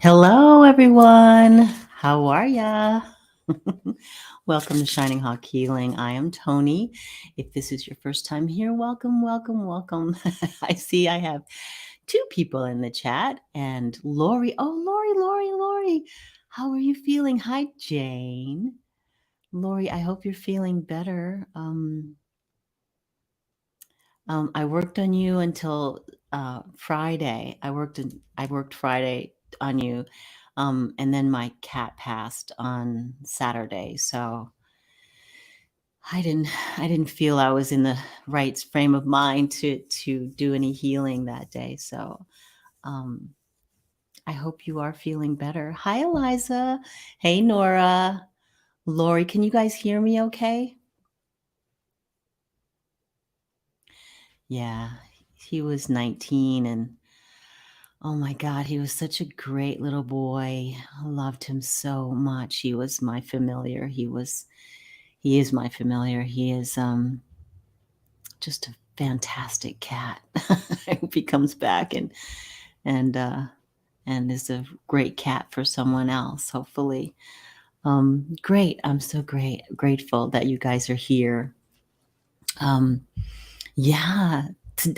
Hello, everyone. How are ya? Welcome to Shining Hawk Healing. I am Toni. If this is your first time here, welcome, welcome, welcome. I see I have two people in the chat and Lori. Oh, Lori. How are you feeling? Hi, Jane. Lori, I hope you're feeling better. I worked on you until Friday. I worked Friday on you, and then my cat passed on Saturday. So I didn't feel I was in the right frame of mind to do any healing that day. So um, I hope you are feeling better. Hi, Eliza. Hey, Nora. Lori, can you guys hear me? Okay. Yeah, he was 19 and oh my God, he was such a great little boy. I loved him so much. He was my familiar. He is my familiar. He is just a fantastic cat. I hope he comes back and and is a great cat for someone else, hopefully. Great. I'm so grateful that you guys are here. Yeah,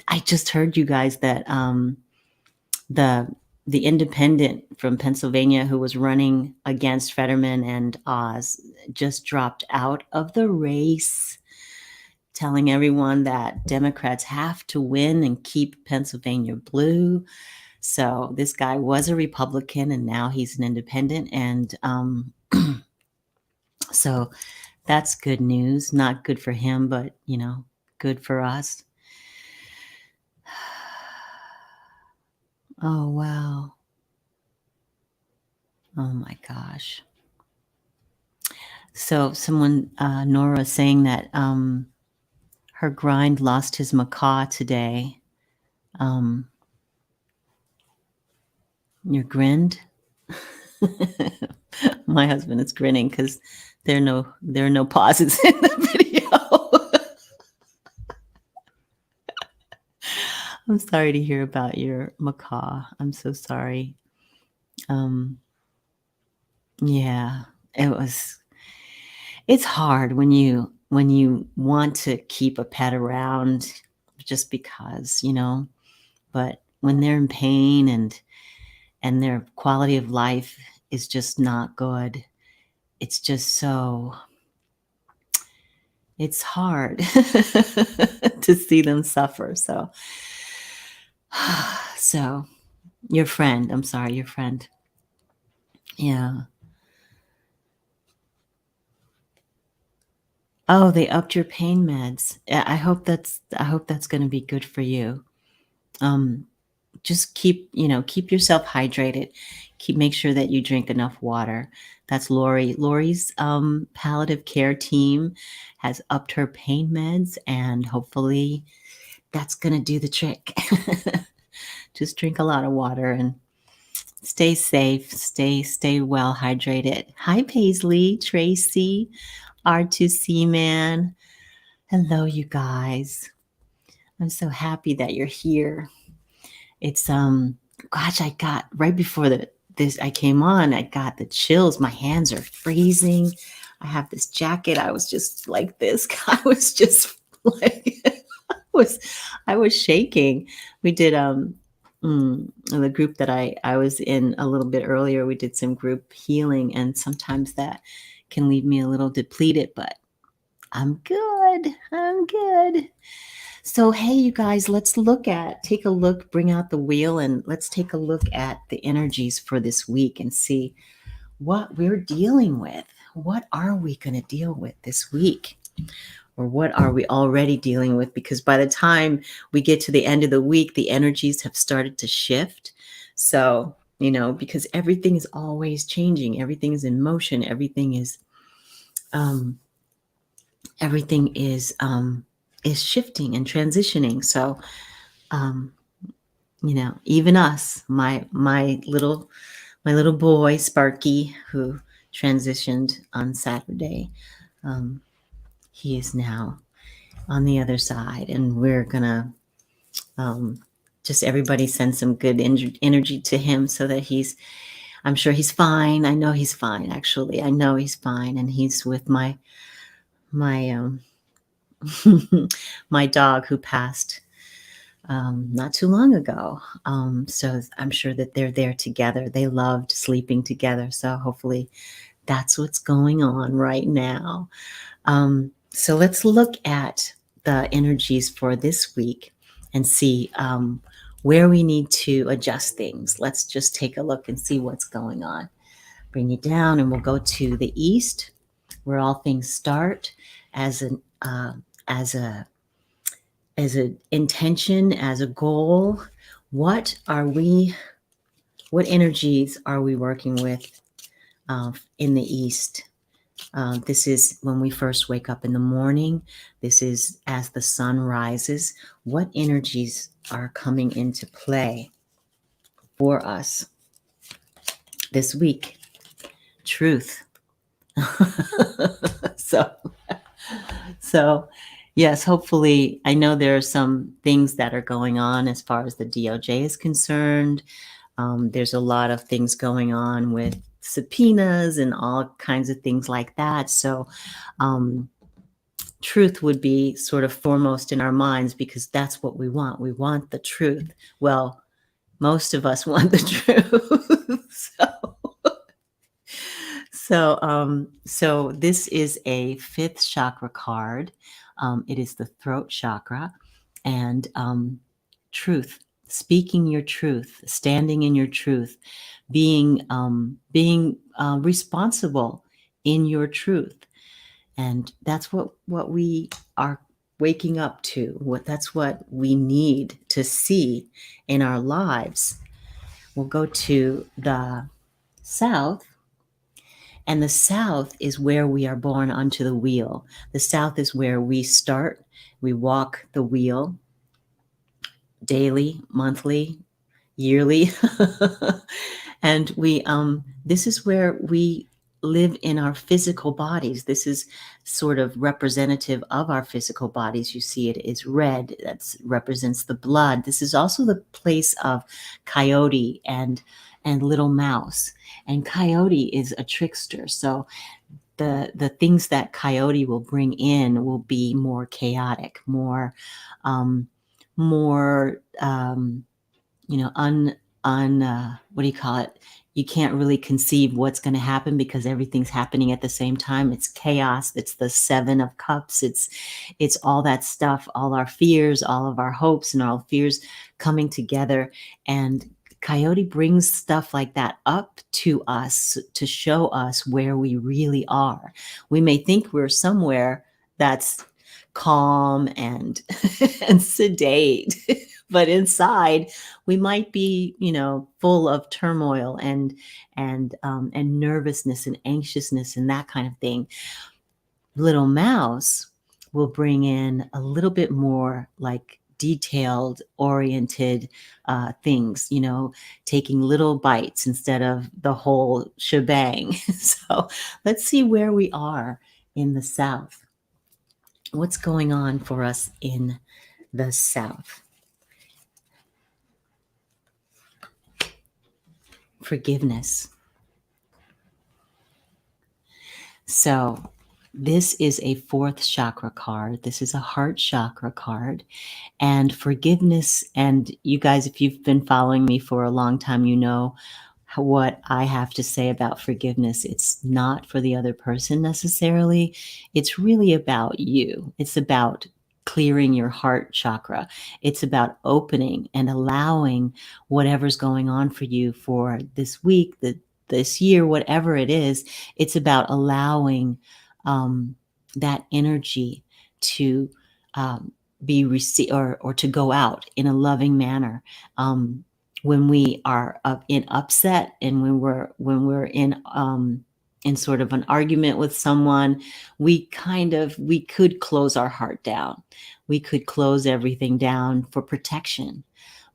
I just heard you guys that the independent from Pennsylvania who was running against Fetterman and Oz just dropped out of the race, telling everyone that Democrats have to win and keep Pennsylvania blue. So this guy was a Republican and now he's an independent. And so that's good news. Not good for him, but, good for us. Oh, wow. Oh, my gosh. So someone, Nora, saying that her grind lost his macaw today. You're grinned? My husband is grinning because there are no pauses in the video. I'm sorry to hear about your macaw. I'm so sorry. Yeah, it's hard when you want to keep a pet around just because, but when they're in pain and their quality of life is just not good, it's just it's hard to see them suffer. So your friend, I'm sorry, your friend. Yeah. Oh, they upped your pain meds. I hope that's going to be good for you. Just keep yourself hydrated. Make sure that you drink enough water. That's Lori. Lori's palliative care team has upped her pain meds, and hopefully that's going to do the trick. Just drink a lot of water and stay safe. Stay well hydrated. Hi, Paisley, Tracy, R2C man. Hello, you guys. I'm so happy that you're here. It's gosh, I got right before I came on, I got the chills. My hands are freezing. I have this jacket. I was just like this. I was just like I was shaking. We did the group that I was in a little bit earlier, we did some group healing, and sometimes that can leave me a little depleted, but I'm good. So, hey, you guys, take a look, bring out the wheel, and let's take a look at the energies for this week and see what we're dealing with. What are we going to deal with this week? Or what are we already dealing with? Because by the time we get to the end of the week, the energies have started to shift. So, because everything is always changing, everything is in motion, everything is shifting and transitioning. So, even us, my little boy Sparky, who transitioned on Saturday, he is now on the other side, and we're gonna just everybody send some good energy to him so that he's I'm sure he's fine. I know he's fine, actually. I know he's fine. And he's with my my dog who passed not too long ago. So I'm sure that they're there together. They loved sleeping together. So hopefully that's what's going on right now. So let's look at the energies for this week and see where we need to adjust things. Let's just take a look and see what's going on. Bring you down, and we'll go to the east, where all things start as an as a as an intention, as a goal. What energies are we working with in the east? This is when we first wake up in the morning. This is as the sun rises. What energies are coming into play for us this week? Truth. so So, yes, hopefully, I know there are some things that are going on as far as the DOJ is concerned. There's a lot of things going on with subpoenas and all kinds of things like that. So, truth would be sort of foremost in our minds because that's what we want. We want the truth. Well, most of us want the truth. So this is a fifth chakra card. It is the throat chakra, and truth, speaking your truth, standing in your truth, being responsible in your truth, and that's what we are waking up to. That's what we need to see in our lives. We'll go to the south. And the south is where we are born onto the wheel. The south is where we start. We walk the wheel daily, monthly, yearly. And this is where we live in our physical bodies. This is sort of representative of our physical bodies. You see it is red. That represents the blood. This is also the place of coyote and little mouse. And coyote is a trickster. So the things that coyote will bring in will be more chaotic, more what do you call it? You can't really conceive what's going to happen because everything's happening at the same time. It's chaos. It's the 7 of cups. It's all that stuff, all our fears, all of our hopes and all fears coming together. And coyote brings stuff like that up to us to show us where we really are. We may think we're somewhere that's calm and and sedate, but inside we might be, full of turmoil and nervousness and anxiousness and that kind of thing. Little mouse will bring in a little bit more like detailed oriented things, taking little bites instead of the whole shebang. So let's see where we are in the south. What's going on for us in the south? Forgiveness. So this is a 4th chakra card. This is a heart chakra card. And forgiveness, and you guys, if you've been following me for a long time, you know what I have to say about forgiveness. It's not for the other person necessarily. It's really about you. It's about clearing your heart chakra. It's about opening and allowing whatever's going on for you for this week, this year, whatever it is. It's about allowing that energy to be received or to go out in a loving manner. When we are in upset and when we're in sort of an argument with someone, we could close our heart down. We could close everything down for protection.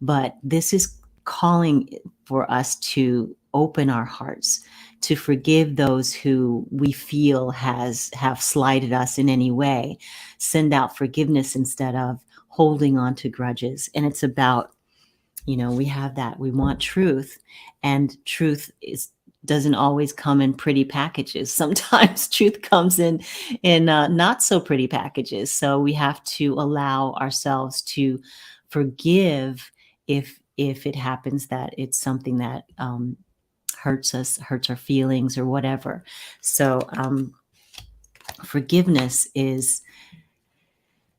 But this is calling for us to open our hearts, to forgive those who we feel have slighted us in any way, send out forgiveness instead of holding on to grudges. And it's about We have that. We want truth, and truth doesn't always come in pretty packages. Sometimes truth comes in not so pretty packages. So we have to allow ourselves to forgive if it happens that it's something that hurts us, hurts our feelings, or whatever. So forgiveness is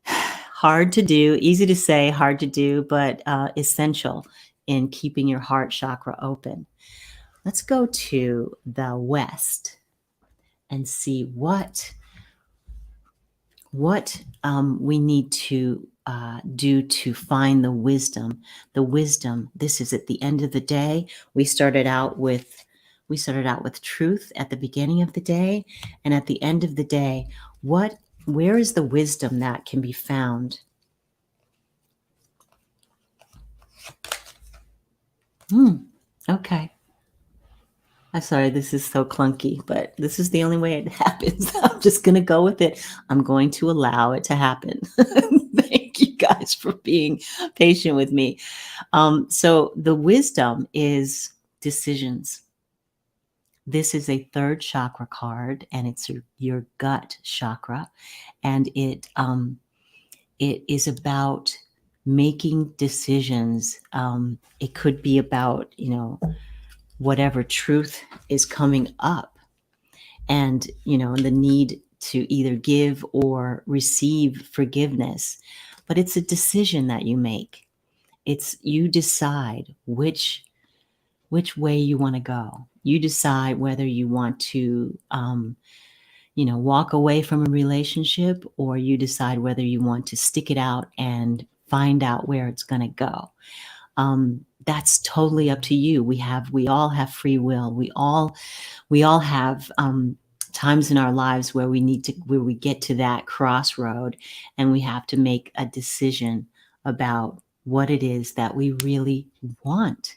hard to do, easy to say, hard to do, but essential in keeping your heart chakra open. Let's go to the West and see what we need to do to find the wisdom. The wisdom. This is at the end of the day. We started out with truth at the beginning of the day, and at the end of the day, where is the wisdom that can be found? Okay. I'm sorry, this is so clunky, but this is the only way it happens. I'm just going to go with it. I'm going to allow it to happen. Thank you guys for being patient with me. So the wisdom is decisions. This is a third chakra card, and it's your gut chakra, and it is about making decisions. It could be about whatever truth is coming up, and the need to either give or receive forgiveness. But it's a decision that you make. It's you decide which way you want to go. You decide whether you want to walk away from a relationship, or you decide whether you want to stick it out and find out where it's going to go. That's totally up to you. We all have free will. We all have times in our lives where we get to that crossroad, and we have to make a decision about what it is that we really want,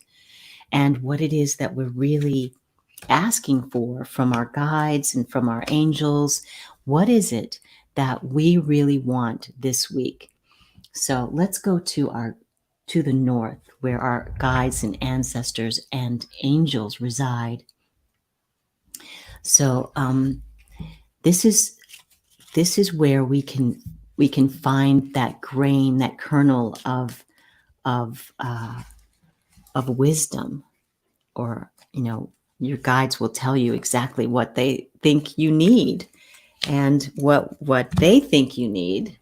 and what it is that we're really asking for from our guides and from our angels. What is it that we really want this week? So let's go to the north, where our guides and ancestors and angels reside. So this is where we can find that grain, that kernel of wisdom, or your guides will tell you exactly what they think you need, and what they think you need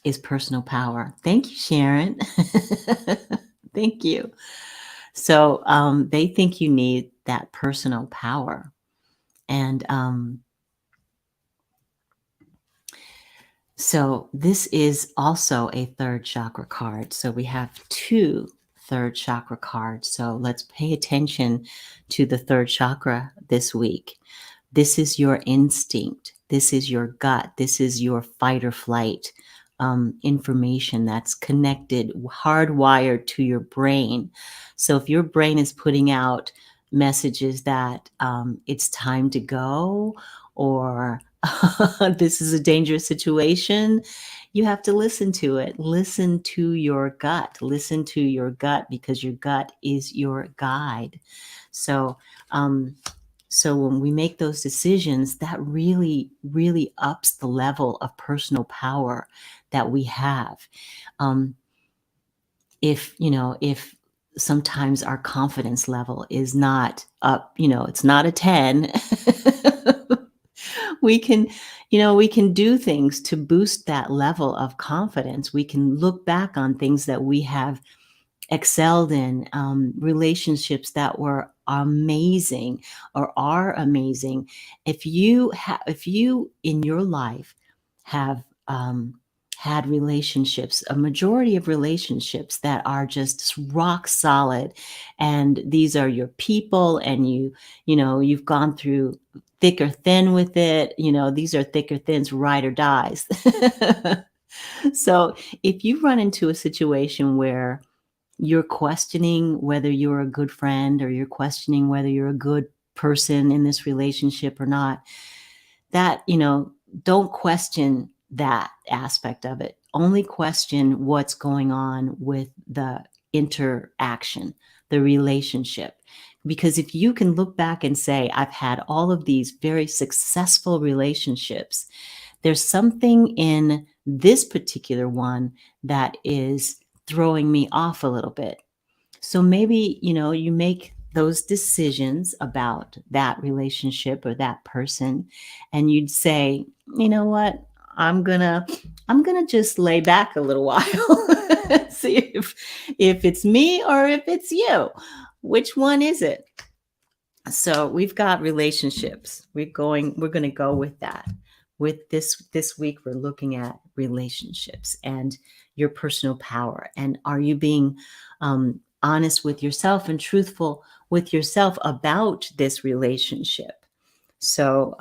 is personal power. Thank you, Sharon. Thank you. So they think you need that personal power. And so this is also a third chakra card. So we have two third chakra cards. So let's pay attention to the third chakra this week. This is your instinct. This is your gut. This is your fight or flight information that's connected, hardwired to your brain. So if your brain is putting out messages that it's time to go, or this is a dangerous situation, you have to listen to it. Listen to your gut. Listen to your gut, because your gut is your guide. So when we make those decisions, that really, really ups the level of personal power that we have. If sometimes our confidence level is not up, it's not a 10, we can do things to boost that level of confidence. We can look back on things that we have excelled in, relationships that were amazing or are amazing. If you in your life have had relationships, a majority of relationships that are just rock solid, and these are your people, and you've gone through thick or thin with it, these are thick or thins, ride or dies. So if you run into a situation where you're questioning whether you're a good friend, or you're questioning whether you're a good person in this relationship or not, that, don't question that aspect of it. only question what's going on with the interaction, the relationship. Because if you can look back and say, I've had all of these very successful relationships, there's something in this particular one that is throwing me off a little bit. So maybe, you make those decisions about that relationship or that person, and you'd say, you know what? I'm gonna just lay back a little while, see if it's me or if it's you. Which one is it? So we've got relationships. We're going to go with that. With this week, we're looking at relationships and your personal power. And are you being honest with yourself and truthful with yourself about this relationship? So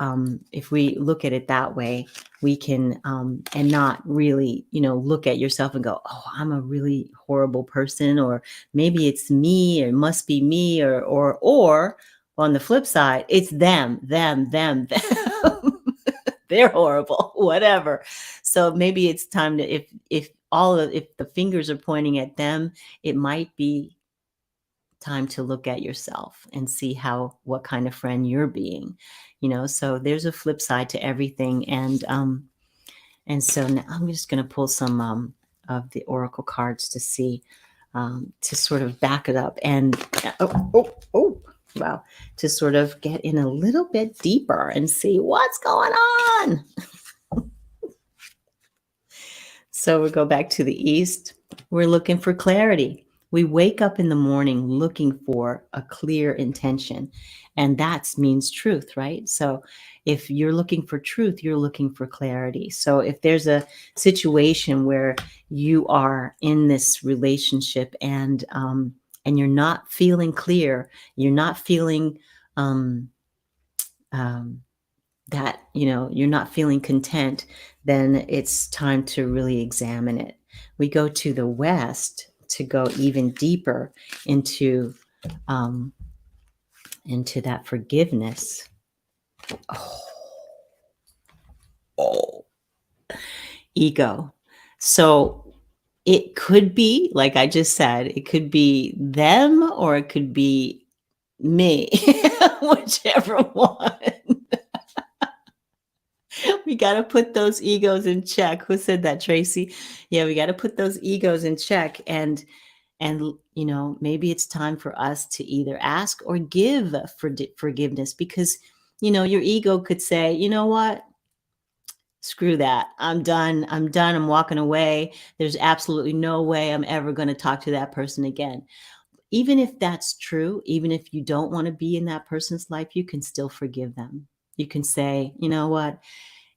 if we look at it that way, we can, and not really, look at yourself and go, oh, I'm a really horrible person, or maybe it's me, or it must be me, or on the flip side, it's them. They're horrible, whatever. So maybe it's time to, if the fingers are pointing at them, it might be time to look at yourself and see what kind of friend you're being, so there's a flip side to everything. And so now I'm just going to pull some of the oracle cards to see, to sort of back it up and wow, to sort of get in a little bit deeper and see what's going on. So we go back to the east. We're looking for clarity. We wake up in the morning looking for a clear intention, and that means truth, right? So if you're looking for truth, you're looking for clarity. So if there's a situation where you are in this relationship and you're not feeling clear, you're not feeling that, you're not feeling content, then it's time to really examine it. We go to the west to go even deeper into that forgiveness. Ego. So it could be, like I just said, it could be them or it could be me, whichever one. We got to put those egos in check. Who said that, Tracy? Yeah, we got to put those egos in check. And maybe it's time for us to either ask or give forgiveness, because, your ego could say, you know what? Screw that. I'm done. I'm walking away. There's absolutely no way I'm ever going to talk to that person again. Even if that's true, even if you don't want to be in that person's life, you can still forgive them. You can say, you know what?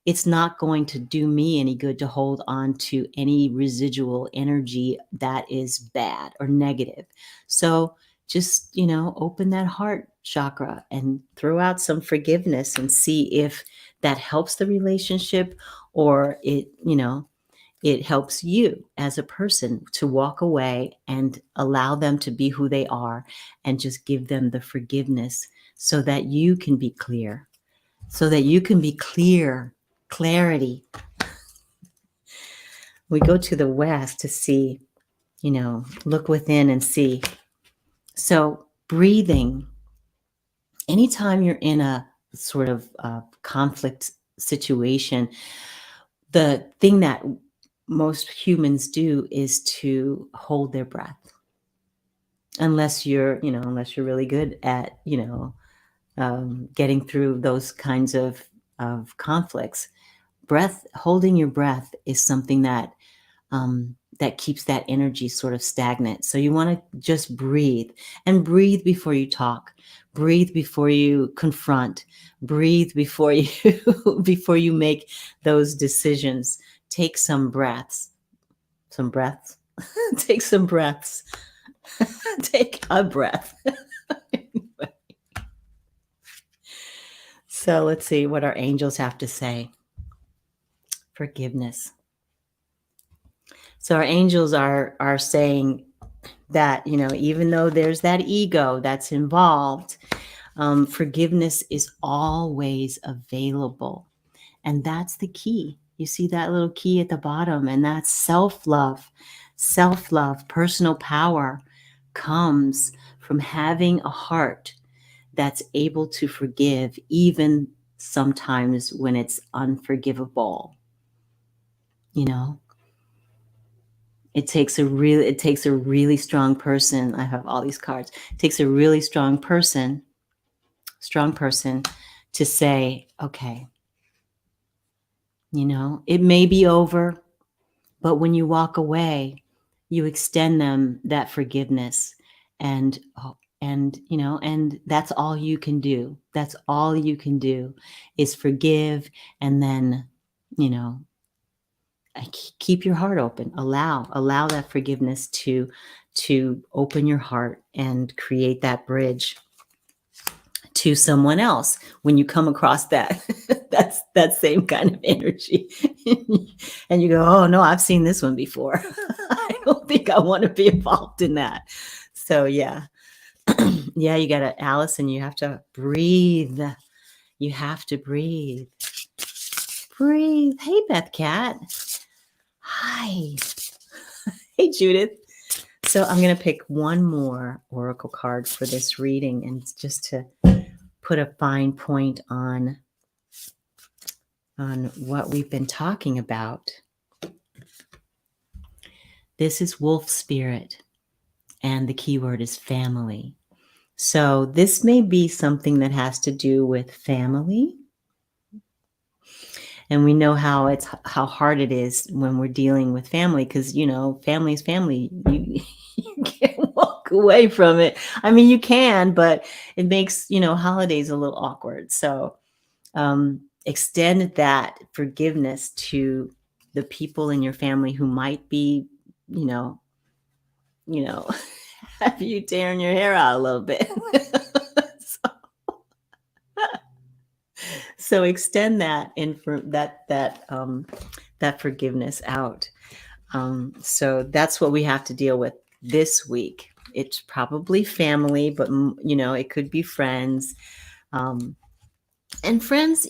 It's not going to do me any good to hold on to any residual energy that is bad or negative. So just, open that heart chakra and throw out some forgiveness and see if that helps the relationship, or it helps you as a person to walk away and allow them to be who they are and just give them the forgiveness so that you can be clear, clarity. We go to the west to see, look within and see. So breathing, anytime you're in a sort of conflict situation, the thing that most humans do is to hold their breath. Unless you're really good at, getting through those kinds of conflicts. Holding your breath is something that keeps that energy sort of stagnant. So you want to just breathe, and breathe before you talk, breathe before you confront, breathe before you make those decisions. Take some breaths, take some breaths, take a breath. So let's see what our angels have to say. Forgiveness. So our angels are saying that, even though there's that ego that's involved, forgiveness is always available. And that's the key. You see that little key at the bottom, and that's self-love. Self-love, personal power comes from having a heart that's able to forgive, even sometimes when it's unforgivable. You know, it takes a really strong person. I have all these cards. It takes a really strong person to say, okay, it may be over, but when you walk away, you extend them that forgiveness, and and that's all you can do. That's all you can do is forgive, and then you know keep your heart open. Allow that forgiveness to open your heart and create that bridge to someone else when you come across that that's that same kind of energy. And you go, oh no, I've seen this one before. I don't think I want to be involved in that. So yeah. Yeah, you gotta, Allison, you have to breathe. You have to breathe. Hey, Beth Cat. Hi. Hey, Judith. So I'm going to pick one more oracle card for this reading, and just to put a fine point on what we've been talking about. This is Wolf Spirit, and the keyword is family. So this may be something that has to do with family. And we know how hard it is when we're dealing with family, because family is family. You can't walk away from it. I mean, you can, but it makes holidays a little awkward. So extend that forgiveness to the people in your family who might be, have you tearing your hair out a little bit. So extend that that forgiveness out. So that's what we have to deal with this week. It's probably family, but it could be friends. And friends,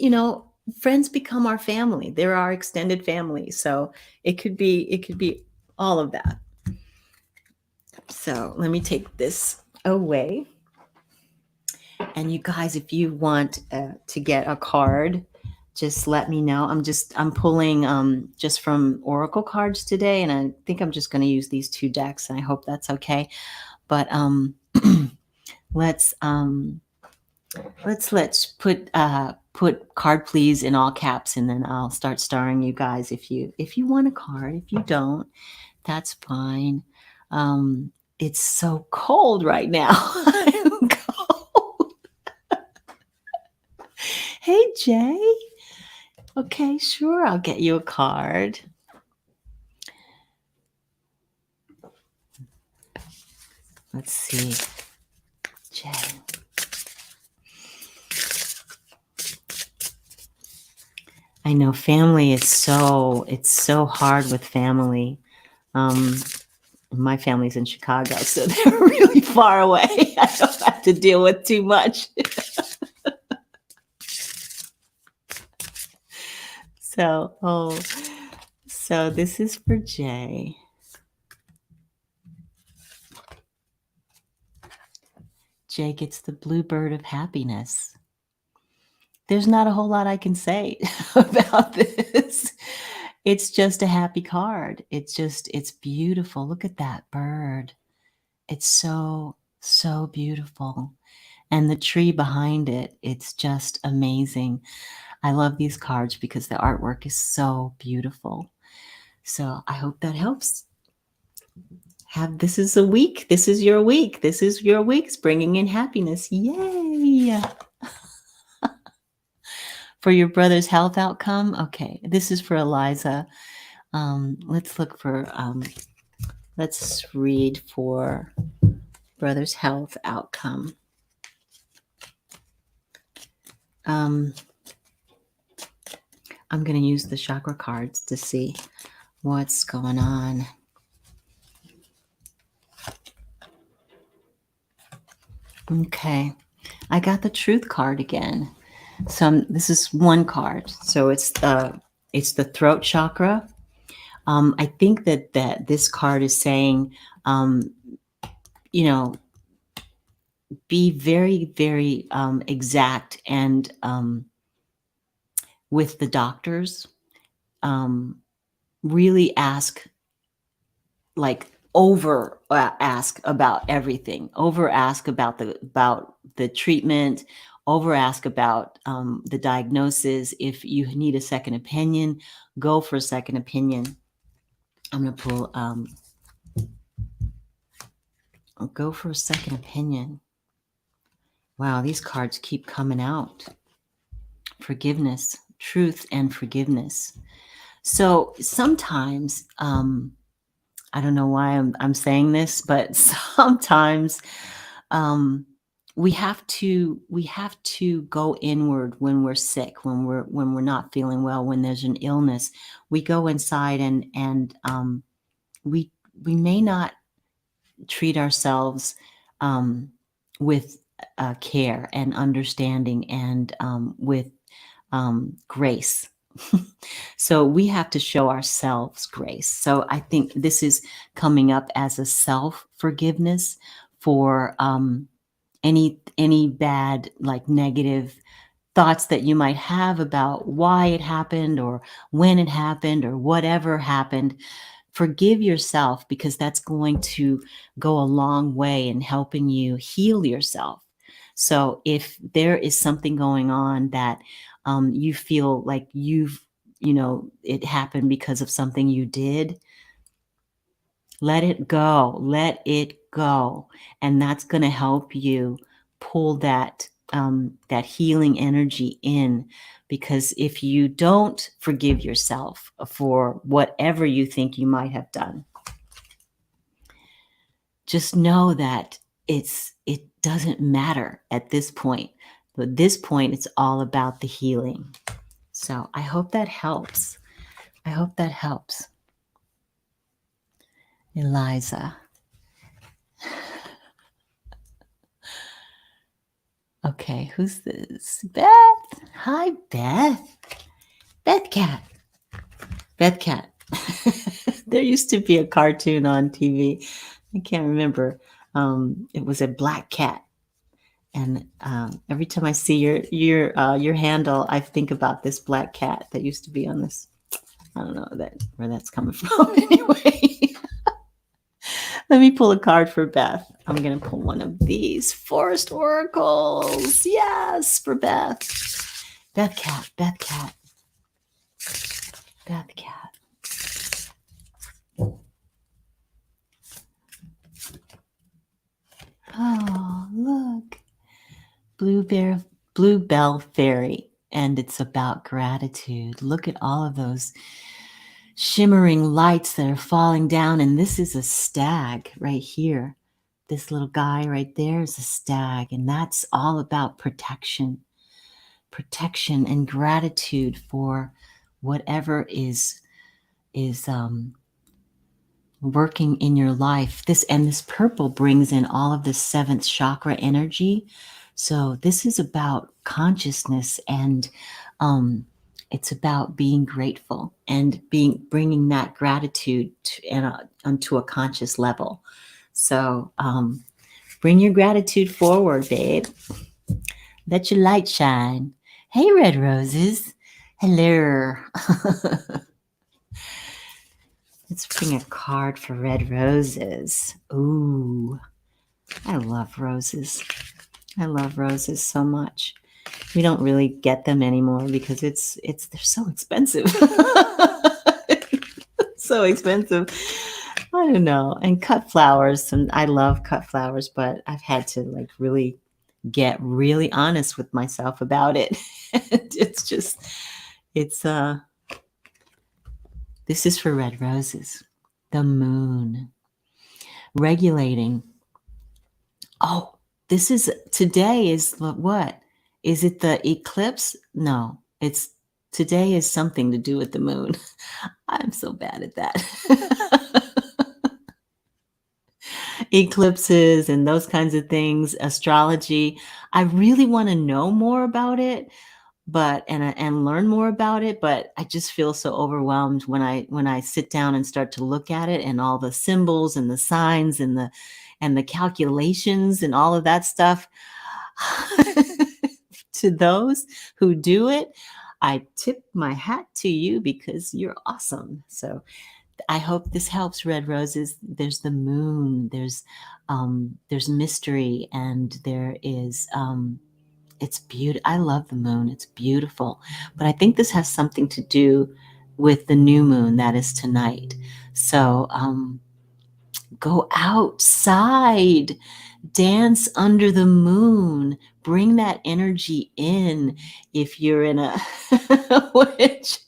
friends become our family. They're our extended family. So it could be all of that. So let me take this away. And you guys, if you want to get a card, just let me know. I'm pulling just from oracle cards today, and I think I'm just going to use these two decks, and I hope that's okay. But let's put card please in all caps, and then I'll start starring you guys. If you want a card, if you don't, that's fine. It's so cold right now. I'm cold. Hey, Jay. Okay, sure, I'll get you a card. Let's see. Jay. I know family is it's so hard with family. My family's in Chicago, so they're really far away. I don't have to deal with too much. So this is for Jay. Jay gets the bluebird of happiness. There's not a whole lot I can say about this. It's just a happy card. It's beautiful. Look at that bird. It's so beautiful. And the tree behind it, it's just amazing. I love these cards because the artwork is so beautiful. So I hope that helps. This is a week. This is your week. This is your week's bringing in happiness. Yay! For your brother's health outcome. Okay, this is for Eliza. Let's look for, let's read for brother's health outcome. I'm going to use the chakra cards to see what's going on. Okay, I got the truth card again. So this is one card. So it's It's the throat chakra. I think that this card is saying, um, you know, be very, very exact and with the doctors. Um, really ask, like over ask about everything. Over ask about the treatment. Over ask about the diagnosis. If you need a second opinion, go for a second opinion. I'm gonna pull. Go for a second opinion. Wow, these cards keep coming out. Forgiveness, truth, and forgiveness. So sometimes, I don't know why I'm saying this, but sometimes we have to go inward when we're sick, when we're not feeling well, when there's an illness. We go inside and we may not treat ourselves with care and understanding and with grace. So we have to show ourselves grace. So I think this is coming up as a self forgiveness for any bad, like negative thoughts that you might have about why it happened or when it happened or whatever happened. Forgive yourself, because that's going to go a long way in helping you heal yourself. So if there is something going on that you feel like it happened because of something you did, let it go. Let it go. And that's going to help you pull that healing energy in. Because if you don't forgive yourself for whatever you think you might have done, just know that it doesn't matter at this point. At this point, it's all about the healing. So I hope that helps. I hope that helps. Eliza. Okay, who's this? Beth. Hi, Beth. Beth Cat. Beth Cat. There used to be a cartoon on TV. I can't remember. It was a black cat. And every time I see your handle, I think about this black cat that used to be on this. I don't know where that's coming from. Anyway, let me pull a card for Beth. I'm gonna pull one of these forest oracles. Yes, for Beth. Beth Cat. Beth Cat. Beth Cat. Oh, look. Bluebell Fairy, and it's about gratitude. Look at all of those shimmering lights that are falling down, and this is a stag right here. This little guy right there is a stag, and that's all about protection and gratitude for whatever is working in your life. This purple brings in all of the seventh chakra energy. So this is about consciousness, and it's about being grateful and bringing that gratitude onto a conscious level. So bring your gratitude forward, babe. Let your light shine. Hey, red roses. Hello. Let's bring a card for red roses. Ooh, I love roses. I love roses so much. We don't really get them anymore because they're so expensive. So expensive. I don't know. And cut flowers, and I love cut flowers, but I've had to like really get really honest with myself about it. This is for red roses. The moon. Regulating. Oh, today is what? Is it the eclipse? No, today is something to do with the moon. I'm so bad at that. Eclipses and those kinds of things, astrology. I really want to know more about it. but and learn more about it. But I just feel so overwhelmed when I sit down and start to look at it, and all the symbols and the signs and the calculations and all of that stuff. To those who do it, I tip my hat to you because you're awesome. So I hope this helps, Red Roses. There's the moon, there's mystery, and there is it's beautiful. I love the moon. It's beautiful. But I think this has something to do with the new moon that is tonight. So go outside, dance under the moon, bring that energy in. If you're in a which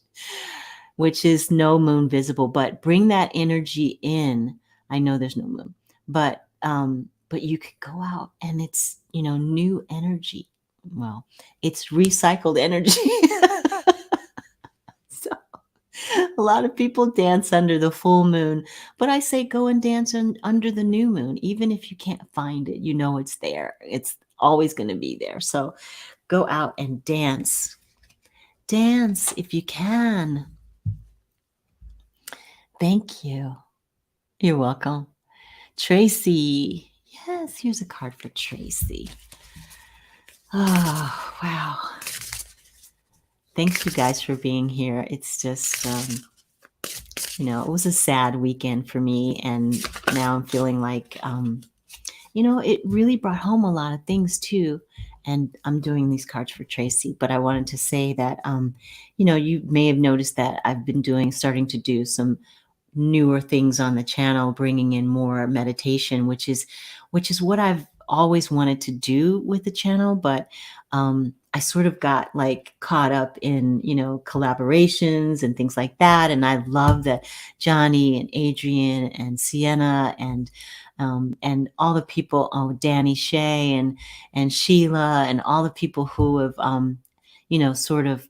which is no moon visible, but bring that energy in. I know there's no moon, but you could go out and it's, new energy. Well, it's recycled energy. So a lot of people dance under the full moon, but I say go and dance under the new moon. Even if you can't find it, it's there. It's always going to be there. So go out and dance. Dance if you can. Thank you. You're welcome. Tracy. Yes, here's a card for Tracy. Oh, wow. Thanks, you guys, for being here. It's just, it was a sad weekend for me. And now I'm feeling like, it really brought home a lot of things too. And I'm doing these cards for Tracy, but I wanted to say that, you may have noticed that I've been starting to do some newer things on the channel, bringing in more meditation, which is what I've always wanted to do with the channel. But I sort of got like caught up in, collaborations and things like that. And I love that Johnny and Adrian and Sienna and all the people, Danny Shea and Sheila and all the people who have, sort of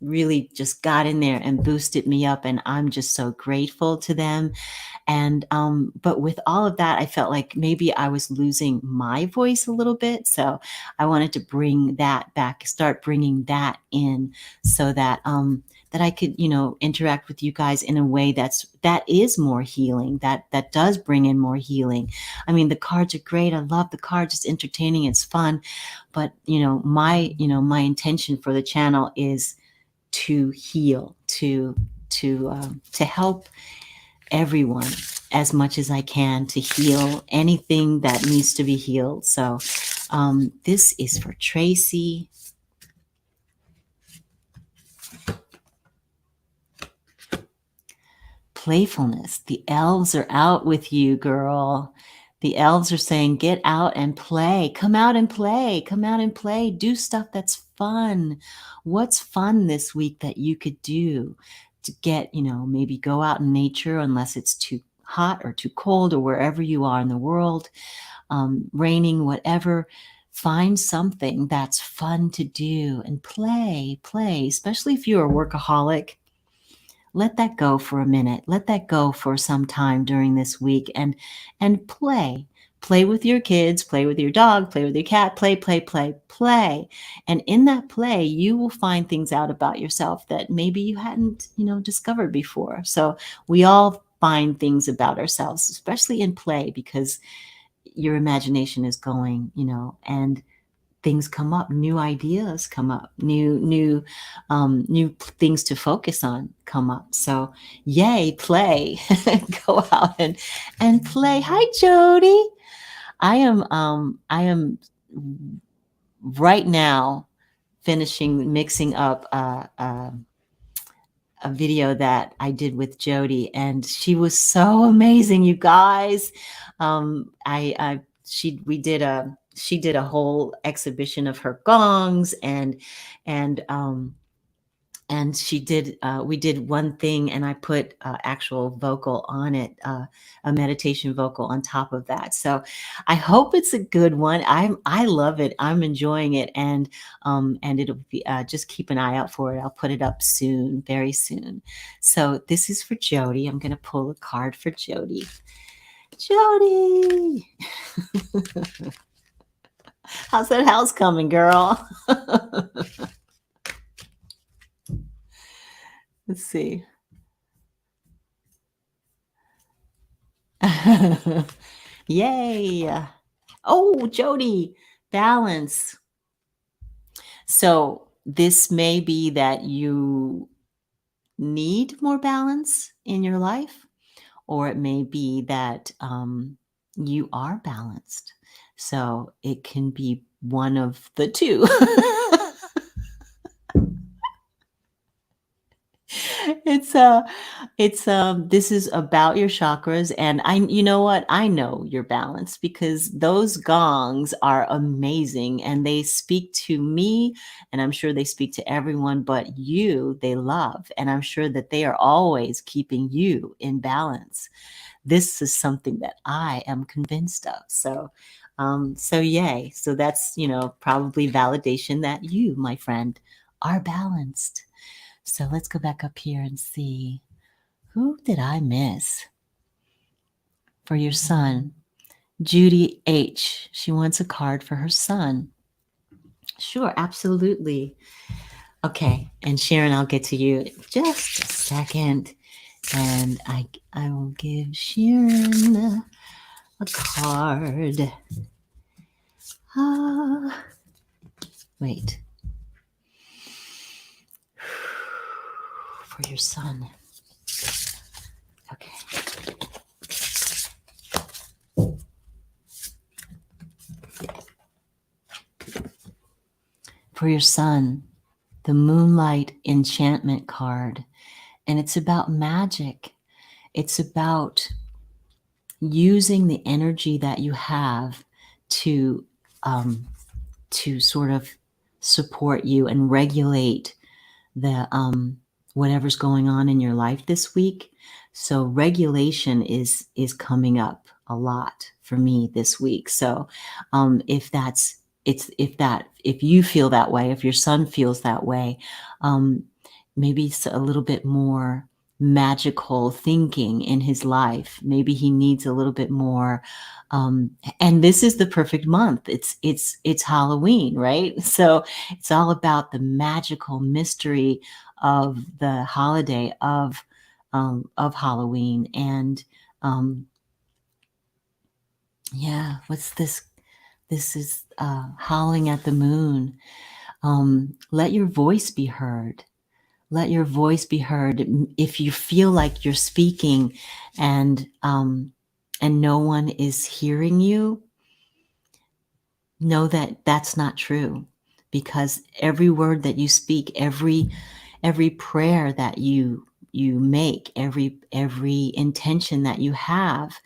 really just got in there and boosted me up, and I'm just so grateful to them. And but with all of that, I felt like maybe I was losing my voice a little bit, so I wanted to bring that back, start bringing that in, so that that I could, interact with you guys in a way that is more healing, that does bring in more healing. I mean, the cards are great. I love the cards. It's entertaining. It's fun. But, my intention for the channel is to heal, to help everyone as much as I can, to heal anything that needs to be healed. So this is for Tracy. Playfulness. The elves are out with you, girl. The elves are saying, get out and play. Come out and play. Come out and play. Do stuff that's fun. What's fun this week that you could do to get, maybe go out in nature, unless it's too hot or too cold, or wherever you are in the world, raining, whatever. Find something that's fun to do and play, especially if you're a workaholic. Let that go for a minute. Let that go for some time during this week and play. Play with your kids, play with your dog, play with your cat, play. And in that play, you will find things out about yourself that maybe you hadn't, discovered before. So we all find things about ourselves, especially in play, because your imagination is going, and things come up, new ideas come up, new things to focus on come up. So yay, play. Go out and play. Hi, Jody. I am right now mixing up a video that I did with Jody, and she was so amazing, you guys. She did a whole exhibition of her gongs, and she did we did one thing, and I put actual vocal on it, a meditation vocal on top of that. So I hope it's a good one. I love it. I'm enjoying it, and it'll be, just keep an eye out for it. I'll put it up soon, very soon. So this is for Jody. I'm going to pull a card for Jody. Jody. How's that house coming, girl? Let's see. Yay. Oh, Jody, balance. So this may be that you need more balance in your life, or it may be that you are balanced. So it can be one of the two. It's this is about your chakras, and you know what, I know you're balanced because those gongs are amazing and they speak to me, and I'm sure they speak to everyone but you they love, and I'm sure that they are always keeping you in balance. This is something that I am convinced of. So yay. So that's, probably validation that you, my friend, are balanced. So let's go back up here and see, who did I miss for your son? Judy H. She wants a card for her son. Sure, absolutely. Okay, and Sharon, I'll get to you in just a second, and I will give Sharon a card. Wait. For your son. Okay. For your son, the Moonlight Enchantment card. And it's about magic. It's about using the energy that you have to sort of support you and regulate the whatever's going on in your life this week. So regulation is coming up a lot for me this week. So if you feel that way, if your son feels that way, maybe it's a little bit more magical thinking in his life. Maybe he needs a little bit more. And this is the perfect month. It's Halloween, right? So it's all about the magical mystery of the holiday of Halloween. And yeah, what's this? This is howling at the moon. Let your voice be heard. Let your voice be heard. If you feel like you're speaking and no one is hearing you, know that that's not true, because every word that you speak, every prayer that you make, every intention that you have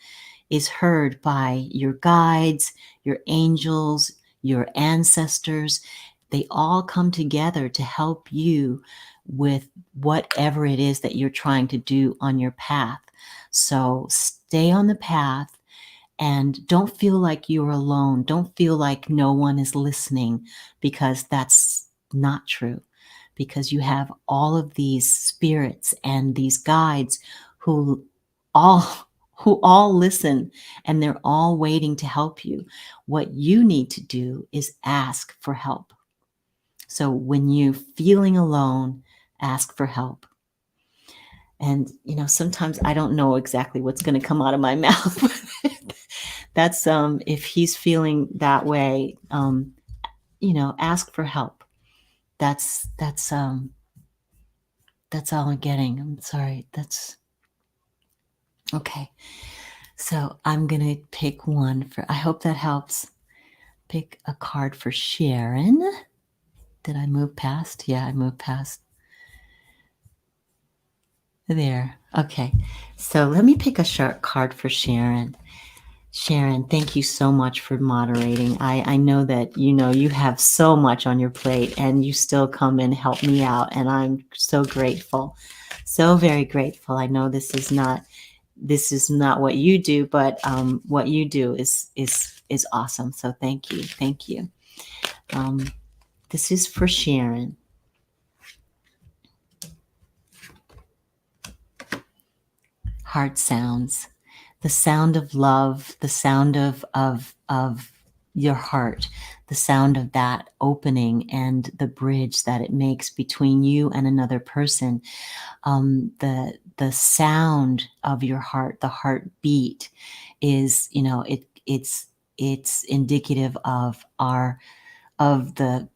is heard by your guides, your angels, your ancestors. They all come together to help you with whatever it is that you're trying to do on your path. So stay on the path and don't feel like you're alone. Don't feel like no one is listening, because that's not true. Because you have all of these spirits and these guides who all listen, and they're all waiting to help you. What you need to do is ask for help. So when you're feeling alone, ask for help. And sometimes I don't know exactly what's going to come out of my mouth. That's if he's feeling that way, ask for help. That's all I'm getting. I'm sorry. That's okay. So I'm going to pick one for, I hope that helps. Pick a card for Sharon. Did I move past? Yeah, I moved past. There. Okay. So let me pick a sharp card for Sharon. Sharon, thank you so much for moderating. I know that, you have so much on your plate and you still come and help me out. And I'm so grateful. So very grateful. I know this is not what you do, but what you do is awesome. So thank you. Thank you. This is for Sharon. Heart sounds, the sound of love, the sound of your heart, the sound of that opening and the bridge that it makes between you and another person. The sound of your heart, the heartbeat, is, it's indicative of the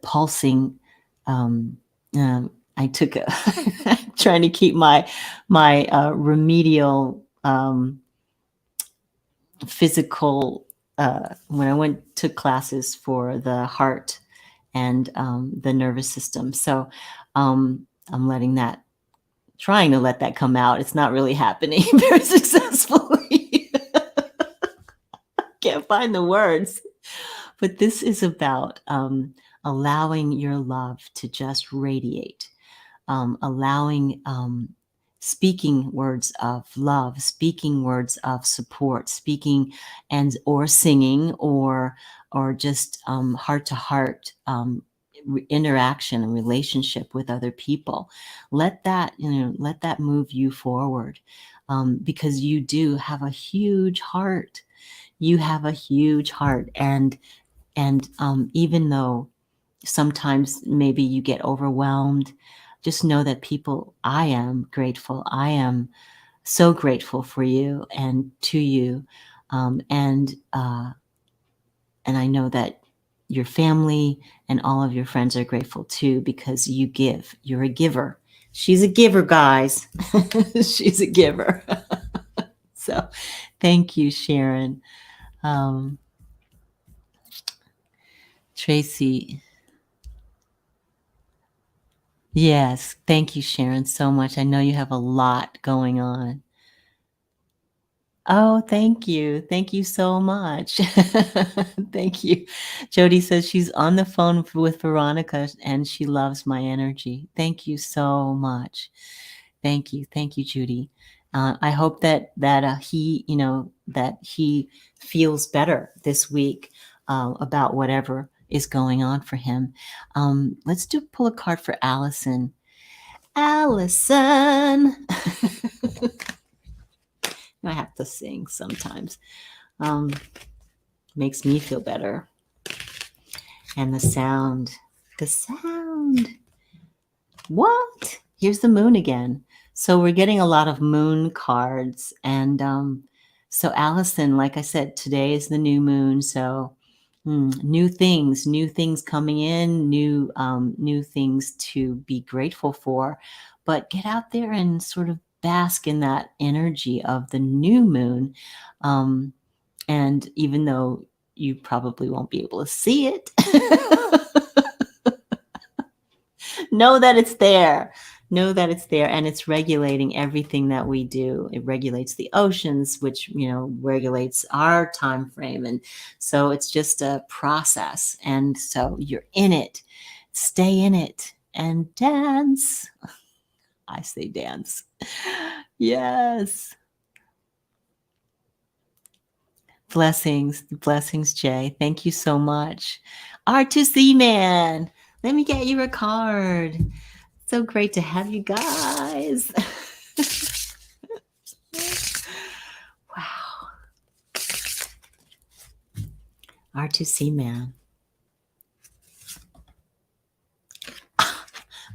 pulsing. Um, I took a trying to keep my remedial physical, when I went to classes for the heart and the nervous system. So I'm trying to let that come out. It's not really happening very successfully. Can't find the words. But this is about allowing your love to just radiate, allowing, speaking words of love, speaking words of support, speaking or singing or just heart to heart interaction and relationship with other people. Let that move you forward, because you do have a huge heart. You have a huge heart, and even though sometimes maybe you get overwhelmed, just know that I am grateful. I am so grateful for you and to you. And I know that your family and all of your friends are grateful too, because you give. You're a giver. She's a giver, guys. She's a giver. So thank you, Sharon. Tracy. Yes. Thank you, Sharon, so much. I know you have a lot going on. Oh, thank you. Thank you so much. Thank you. Jody says she's on the phone with Veronica and she loves my energy. Thank you so much. Thank you. Thank you, Judy. I hope that he, that he feels better this week about whatever is going on for him. Let's pull a card for Allison. Allison. I have to sing sometimes. Makes me feel better. And the sound. What? Here's the moon again. So we're getting a lot of moon cards. And so Allison, like I said, today is the new moon. So new things coming in, new things to be grateful for. But get out there and sort of bask in that energy of the new moon. And even though you probably won't be able to see it, know that it's there. Know that it's there, and it's regulating everything that we do. It regulates the oceans, which regulates our time frame, and so it's just a process. And so you're in it. Stay in it and dance. I say dance. Yes. Blessings, Jay. Thank you so much. R2C man, let me get you a card. So great to have you guys. Wow. R2C man.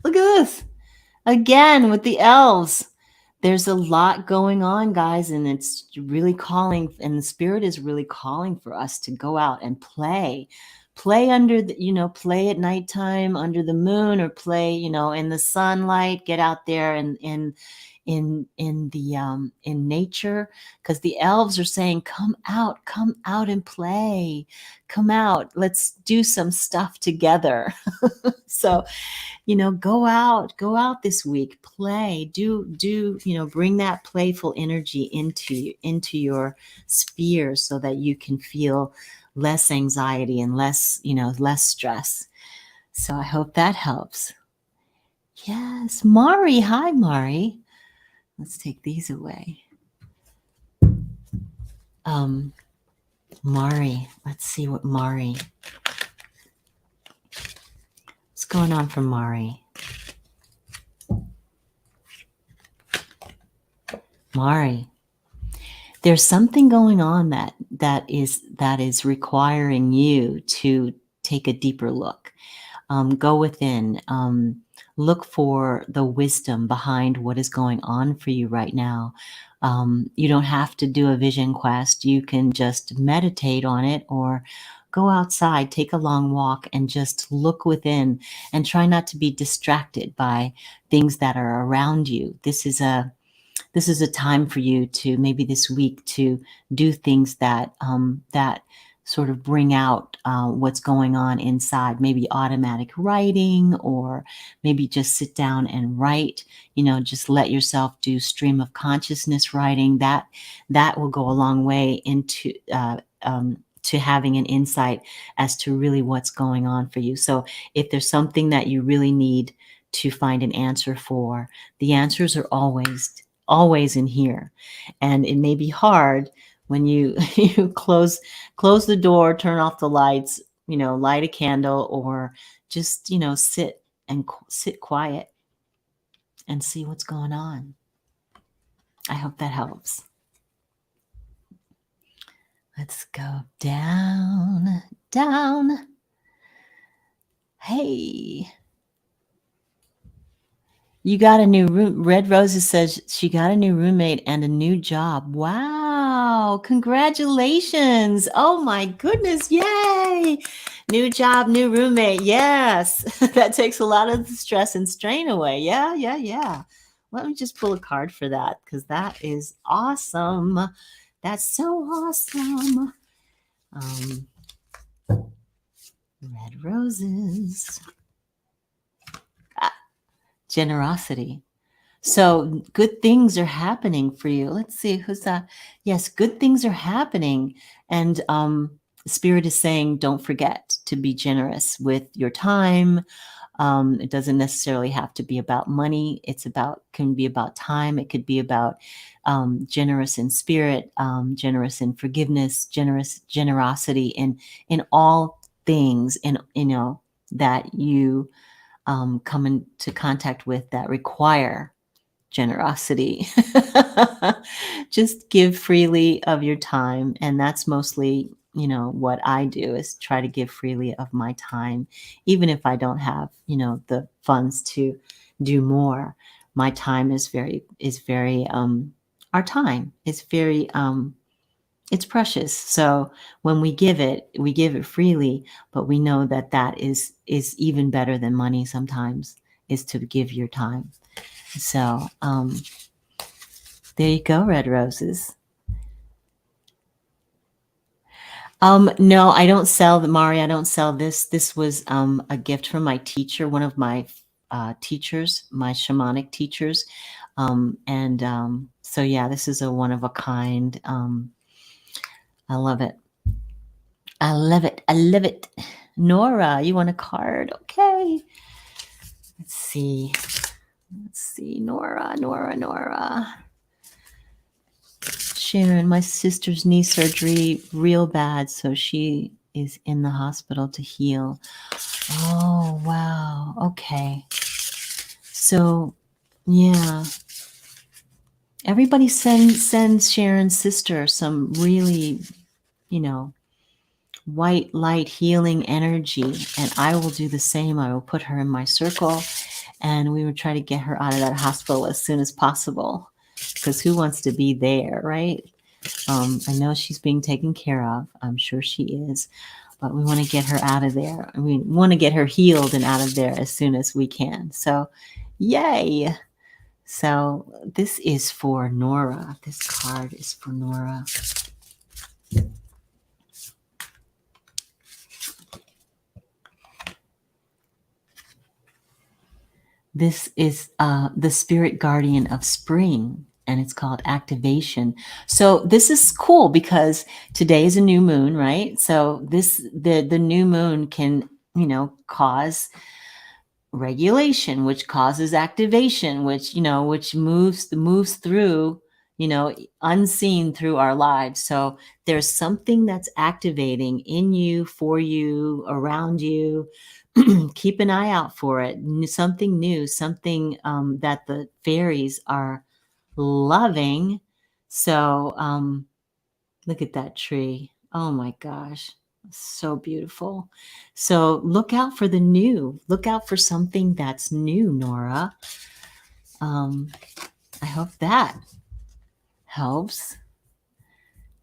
Look at this. Again with the elves. There's a lot going on, guys, and it's really calling, and the spirit is really calling for us to go out and play under the, play at nighttime under the moon, or play, in the sunlight. Get out there and in nature, because the elves are saying, come out and play. Come out. Let's do some stuff together. So go out this week, play, bring that playful energy into your sphere, so that you can feel less anxiety and less stress. So I hope that helps. Yes, Mari. Hi, Mari. Let's take these away. Mari, let's see what Mari. What's going on for Mari? Mari, there's something going on that is requiring you to take a deeper look. Go within. Look for the wisdom behind what is going on for you right now. You don't have to do a vision quest. You can just meditate on it, or go outside, take a long walk, and just look within, and try not to be distracted by things that are around you. This is a time for you to, maybe this week, to do things that sort of bring out what's going on inside. Maybe automatic writing, or maybe just sit down and write. Just let yourself do stream of consciousness writing. That will go a long way into to having an insight as to really what's going on for you. So if there's something that you really need to find an answer for, the answers are always in here. And it may be hard when you you close the door, turn off the lights, light a candle, or just sit quiet and see what's going on. I hope that helps. Let's go down. Hey, you got a new room. Red Roses says she got a new roommate and a new job. Wow. Congratulations. Oh my goodness. Yay. New job, new roommate. Yes. That takes a lot of the stress and strain away. Yeah. Let me just pull a card for that, because that is awesome. That's so awesome. Red Roses. Generosity. So good things are happening for you. Let's see, who's that? Yes, good things are happening. And Spirit is saying, don't forget to be generous with your time. It doesn't necessarily have to be about money. Can be about time. It could be about generous in spirit, generous in forgiveness, generosity in all things, that you come into contact with that require generosity. Just give freely of your time. And that's mostly, what I do, is try to give freely of my time, even if I don't have, the funds to do more. My time is very, our time is very, it's precious. So when we give it freely, but we know that is even better than money sometimes, is to give your time. So there you go, Red Roses. No, I don't sell Mari. I don't sell this. This was a gift from my teacher, one of my teachers, my shamanic teachers. So yeah, this is a one of a kind. I love it. I love it. Nora, you want a card? Okay. Let's see. Nora. Sharon, my sister's knee surgery, real bad, so she is in the hospital to heal. Oh, wow. Okay. So, yeah. Everybody sends Sharon's sister some really, white light healing energy, and I will do the same. I will put her in my circle, and we will try to get her out of that hospital as soon as possible, because who wants to be there, right? I know she's being taken care of. I'm sure she is, but we want to get her out of there. We want to get her healed and out of there as soon as we can. So, yay. So this is for Nora. This card is for Nora. This is the spirit guardian of spring, and it's called activation. So this is cool because today is a new moon, right? So the new moon can, cause regulation, which causes activation, which moves through, unseen through our lives. So there's something that's activating in you, for you, around you. Keep an eye out for it. Something new, something that the fairies are loving. So Look at that tree. Oh my gosh. So beautiful. So look out for the new. Look out for something that's new, Nora. Um, I hope that helps.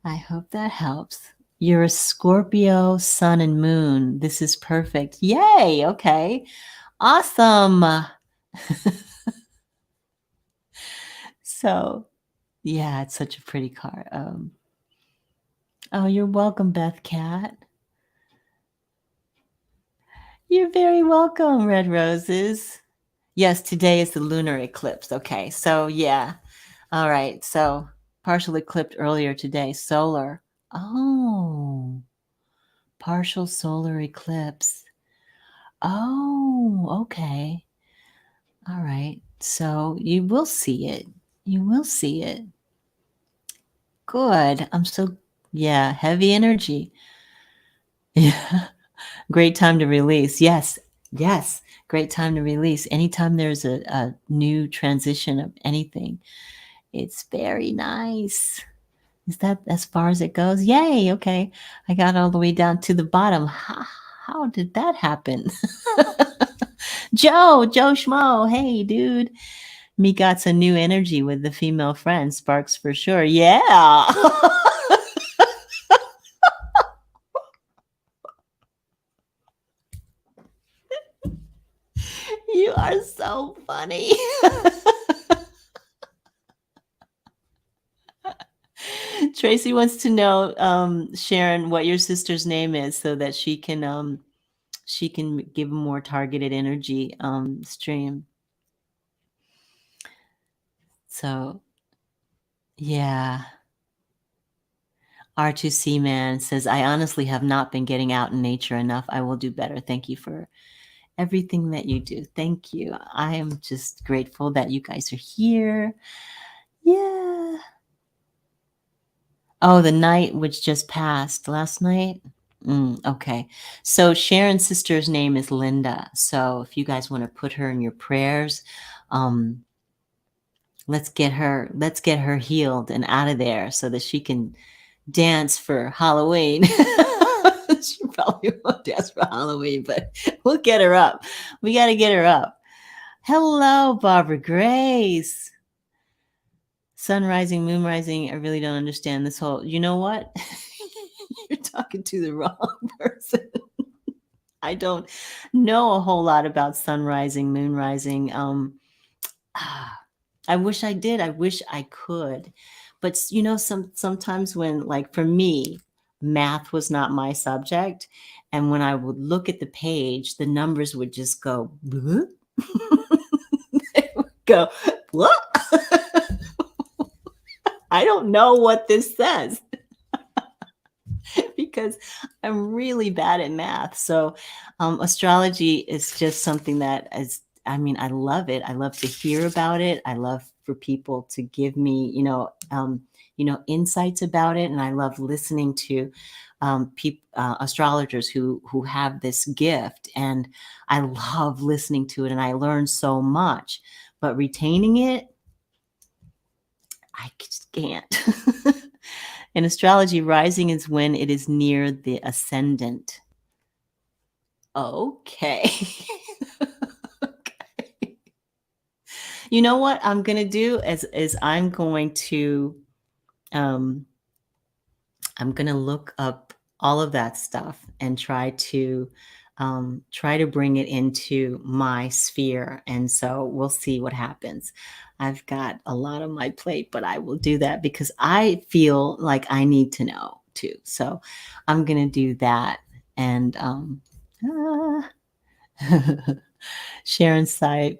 I hope that helps. You're a Scorpio, sun and moon. This is perfect. Yay. Okay. Awesome. So, yeah, it's such a pretty car. Oh, you're welcome, Beth Cat. You're very welcome, Red Roses. Yes, today is the lunar eclipse. Okay, so yeah. All right, so partial eclipse earlier today, solar. Oh, partial solar eclipse. Oh, okay. All right, so you will see it. You will see it. Good. Yeah, heavy energy. Yeah. Great time to release. Yes. Yes. Great time to release. Anytime there's a new transition of anything, it's very nice. Is that as far as it goes? Yay. Okay. I got all the way down to the bottom. How did that happen? Joe Schmo. Hey, dude. Me got some new energy with the female friend. Sparks for sure. Yeah. You are so funny. Tracy wants to know, Sharon, what your sister's name is so that she can give a more targeted energy stream. So yeah. R2C man says, I honestly have not been getting out in nature enough. I will do better. Thank you for everything that you do. Thank you. I am just grateful that you guys are here. Yeah. Oh, the night which just passed last night. Okay. So Sharon's sister's name is Linda. So if you guys want to put her in your prayers, um, let's get her healed and out of there so that she can dance for Halloween. She probably won't dance for Halloween, but we'll get her up. We got to get her up. Hello, Barbara Grace. Sun rising, moon rising. I really don't understand this whole. You know what? You're talking to the wrong person. I don't know a whole lot about sun rising, moon rising. I wish I did. I wish I could. But you know, sometimes when, like for me, math was not my subject, and when I would look at the page, the numbers would just go, "Bleh?" They would go, what? I don't know what this says. Because I'm really bad at math. So astrology is just something that is, I mean, I love it. I love to hear about it. I love for people to give me, insights about it. And I love listening to astrologers who have this gift. And I love listening to it and I learn so much, but retaining it, I just can't. In astrology, rising is when it is near the ascendant. Okay. Okay. You know what I'm going to do is um I'm going to look up all of that stuff and try to bring it into my sphere. And so we'll see what happens. I've got a lot on my plate, but I will do that because I feel like I need to know too. So I'm going to do that. And Sharon Sipe,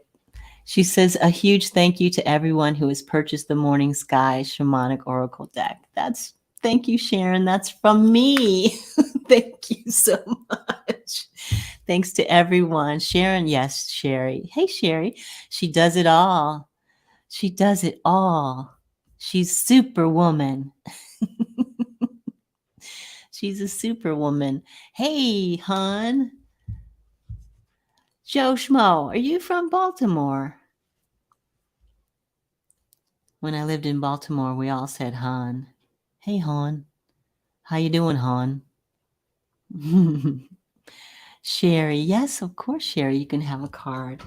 she says, a huge thank you to everyone who has purchased the Morning Sky Shamanic Oracle deck. Thank you, Sharon. That's from me. Thank you so much. Thanks to everyone. Sharon, yes, Sherry. Hey, Sherry. She does it all. She does it all. She's superwoman. She's a superwoman. Hey, hon. Joe Schmo, are you from Baltimore? When I lived in Baltimore, we all said hon. Hey, hon. How you doing, Han? Sherry, yes, of course, Sherry, you can have a card.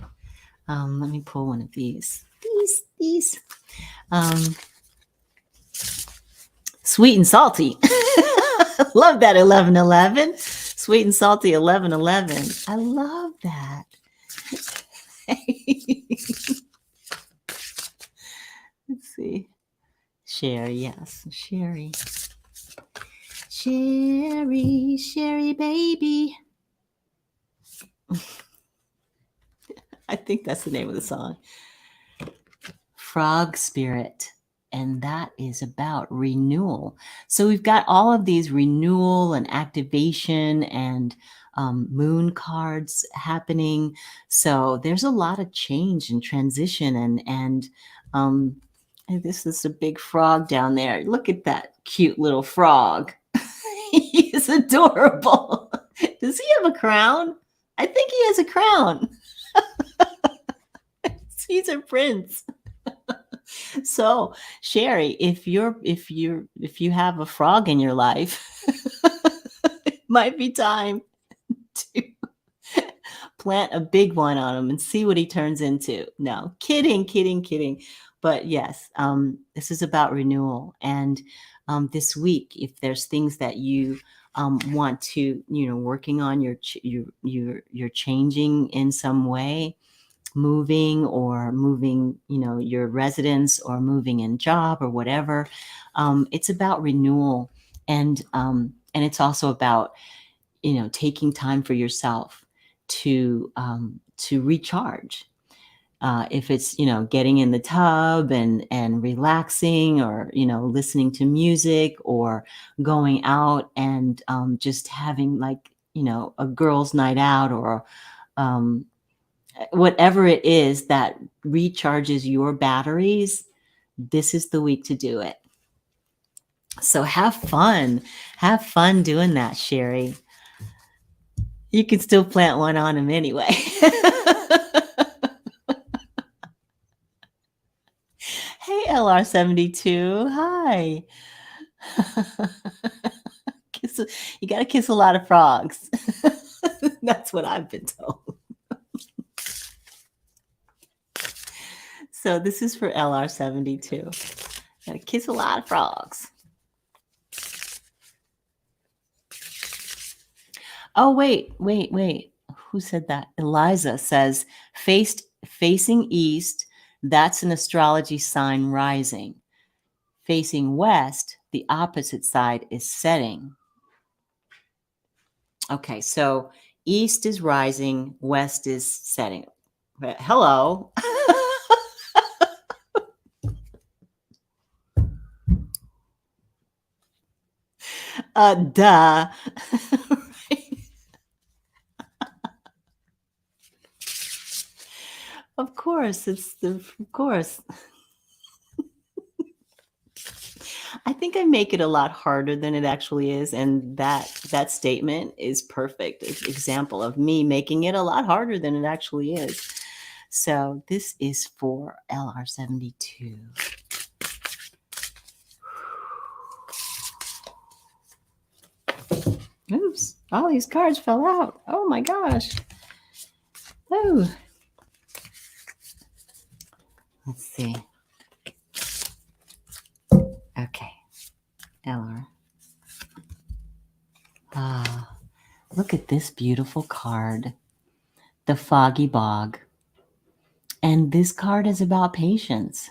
Let me pull one of these. These. Um, Sweet and salty. Love that 1111. Sweet and salty 1111. I love that. Let's see. Sherry, yes. Sherry. Sherry, baby. I think that's the name of the song. Frog Spirit. And that is about renewal. So we've got all of these renewal and activation and moon cards happening. So there's a lot of change and transition. And this is a big frog down there. Look at that cute little frog. He's adorable. Does he have a crown? I think he has a crown. He's a prince. So, Sherry, if you have a frog in your life, it might be time to plant a big one on him and see what he turns into. No, kidding. But yes, this is about renewal. And this week, if there's things that you want to, working on you're changing in some way, moving your residence or moving in job or whatever, it's about renewal. And it's also about taking time for yourself to recharge. If it's getting in the tub and relaxing, or listening to music, or going out and just having a girls' night out, or whatever it is that recharges your batteries, this is the week to do it. So have fun doing that, Sherry. You can still plant one on him anyway. Hey, LR72. Hi. You got to kiss a lot of frogs. That's what I've been told. So this is for LR72. Got to kiss a lot of frogs. Oh, wait. Who said that? Eliza says, facing east, that's an astrology sign rising. Facing west, the opposite side is setting. Okay, so east is rising, west is setting. Hello. Duh. Of course, of course. I think I make it a lot harder than it actually is, and that statement is perfect example of me making it a lot harder than it actually is. So this is for LR72. Oops, all these cards fell out. Oh my gosh. Oh. Let's see. Okay. LR. Look at this beautiful card. The Foggy Bog. And this card is about patience.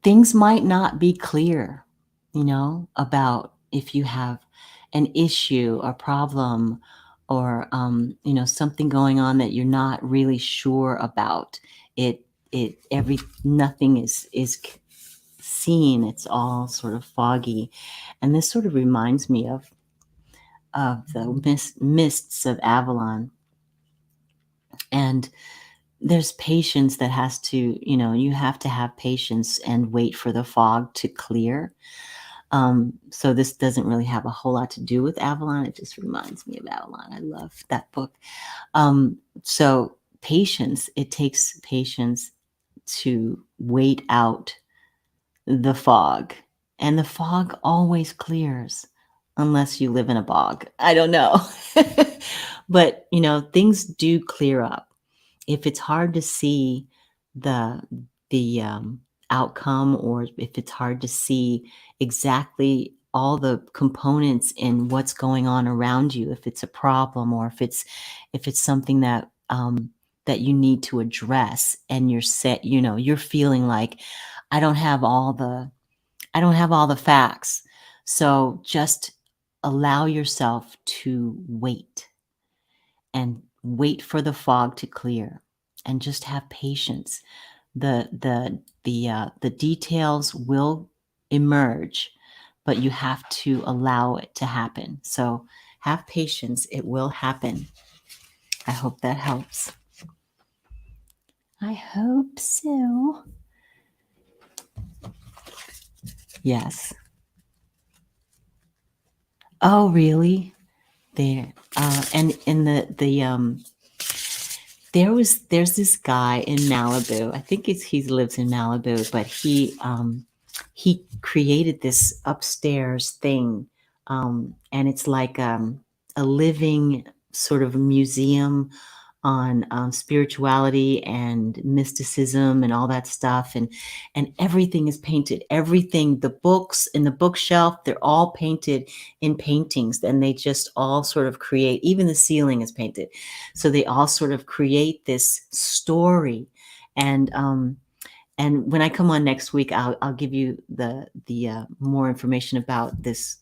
Things might not be clear, about if you have an issue or problem, or something going on that you're not really sure about. Nothing is seen. It's all sort of foggy. And this sort of reminds me of the mists of Avalon. And there's patience that has to, you have to have patience and wait for the fog to clear. So this doesn't really have a whole lot to do with Avalon. It just reminds me of Avalon. I love that book. So patience, it takes patience to wait out the fog, and the fog always clears. unless you live in a bog. I don't know. But, things do clear up. If it's hard to see the outcome, or if it's hard to see exactly all the components in what's going on around you, if it's a problem, or if it's something that you need to address, and you're feeling like I don't have all the facts. So just allow yourself to wait for the fog to clear, and just have patience. The details will emerge, but you have to allow it to happen. So have patience. It will happen. I hope that helps. I hope so. Yes. Oh, really? There. And in there's this guy in Malibu. I think he lives in Malibu, but he created this upstairs thing, and it's like a living sort of museum on spirituality and mysticism and all that stuff, and everything is painted. Everything, the books in the bookshelf, they're all painted in paintings, and they just all sort of create. Even the ceiling is painted, so they all sort of create this story. And when I come on next week, I'll give you the more information about this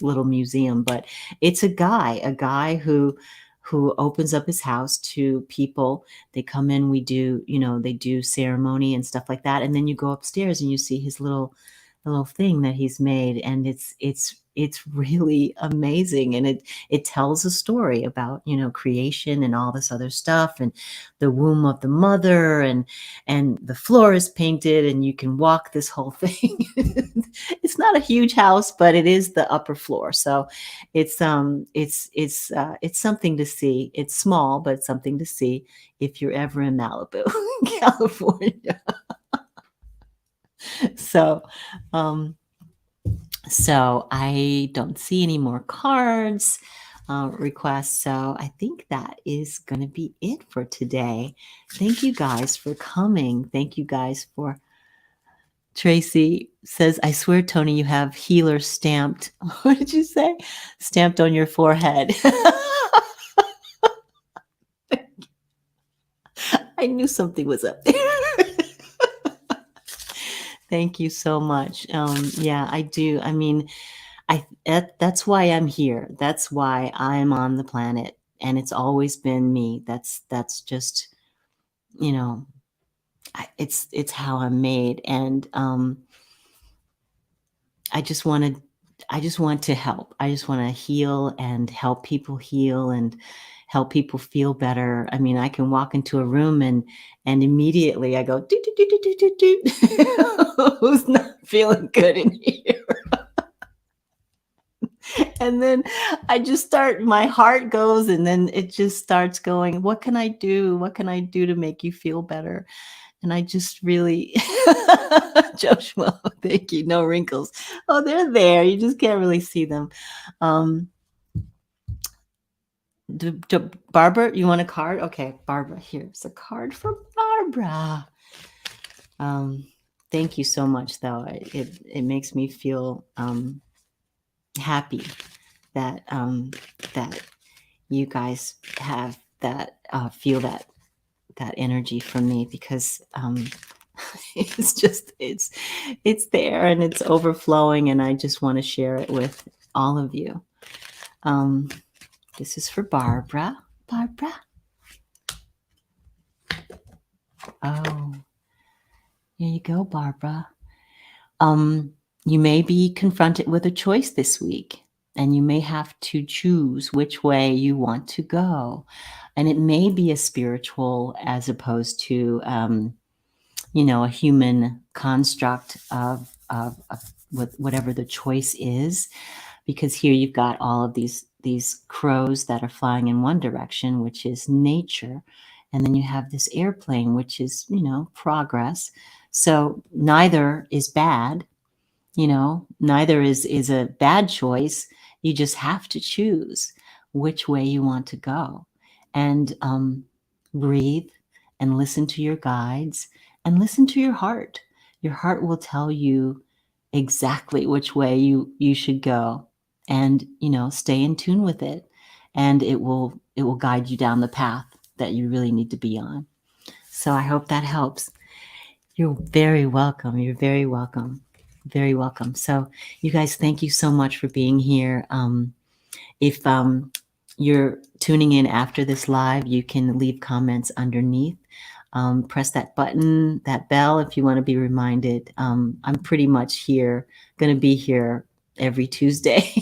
little museum. But it's a guy who opens up his house to people. They come in, they do ceremony and stuff like that, and then you go upstairs and you see his little thing that he's made, and it's really amazing, and it tells a story about creation and all this other stuff, and the womb of the mother, and the floor is painted, and you can walk this whole thing. It's not a huge house, but it is the upper floor, so it's something to see. It's small, but it's something to see if you're ever in Malibu, California. So, um, so I don't see any more cards requests. So I think that is going to be it for today. Thank you guys for coming. Thank you guys for. Tracy says, I swear, Toni, you have healer stamped. What did you say? Stamped on your forehead. I knew something was up there. Thank you so much. Yeah, I do. I mean, that's why I'm here. That's why I'm on the planet, and it's always been me. That's just, it's how I'm made, and I just want to help. I just want to heal and help people heal and help people feel better. I mean, I can walk into a room and immediately I go, do, do, do, do, do, do, do. Who's not feeling good in here? And then my heart goes, and then it just starts going, what can I do? What can I do to make you feel better? And I just really, Joshua, thank you. No wrinkles. Oh, they're there. You just can't really see them. Barbara, you want a card? Okay, Barbara, here's a card for Barbara. Thank you so much, though. It makes me feel happy that that you guys have that feel that energy from me, because it's just it's there and it's overflowing, and I just want to share it with all of you. This is for Barbara. Barbara. Oh, here you go, Barbara. You may be confronted with a choice this week, and you may have to choose which way you want to go. And it may be a spiritual as opposed to, a human construct of whatever the choice is. Because here you've got all of these crows that are flying in one direction, which is nature. And then you have this airplane, which is, progress. So neither is bad. Neither is a bad choice. You just have to choose which way you want to go, and breathe and listen to your guides and listen to your heart. Your heart will tell you exactly which way you should go, and stay in tune with it, and it will guide you down the path that you really need to be on. So I hope that helps. You're very welcome. You're very welcome. Very welcome. So, you guys, thank you so much for being here. If you're tuning in after this live, you can leave comments underneath. Press that button, that bell, if you want to be reminded. I'm pretty much going to be here every Tuesday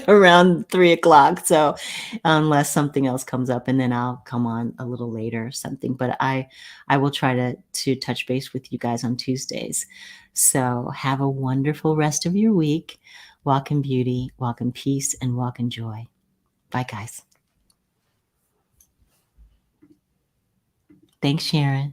around 3 o'clock. So unless something else comes up, and then I'll come on a little later or something. But I will try to touch base with you guys on Tuesdays. So have a wonderful rest of your week. Walk in beauty, walk in peace, and walk in joy. Bye, guys. Thanks, Sharon.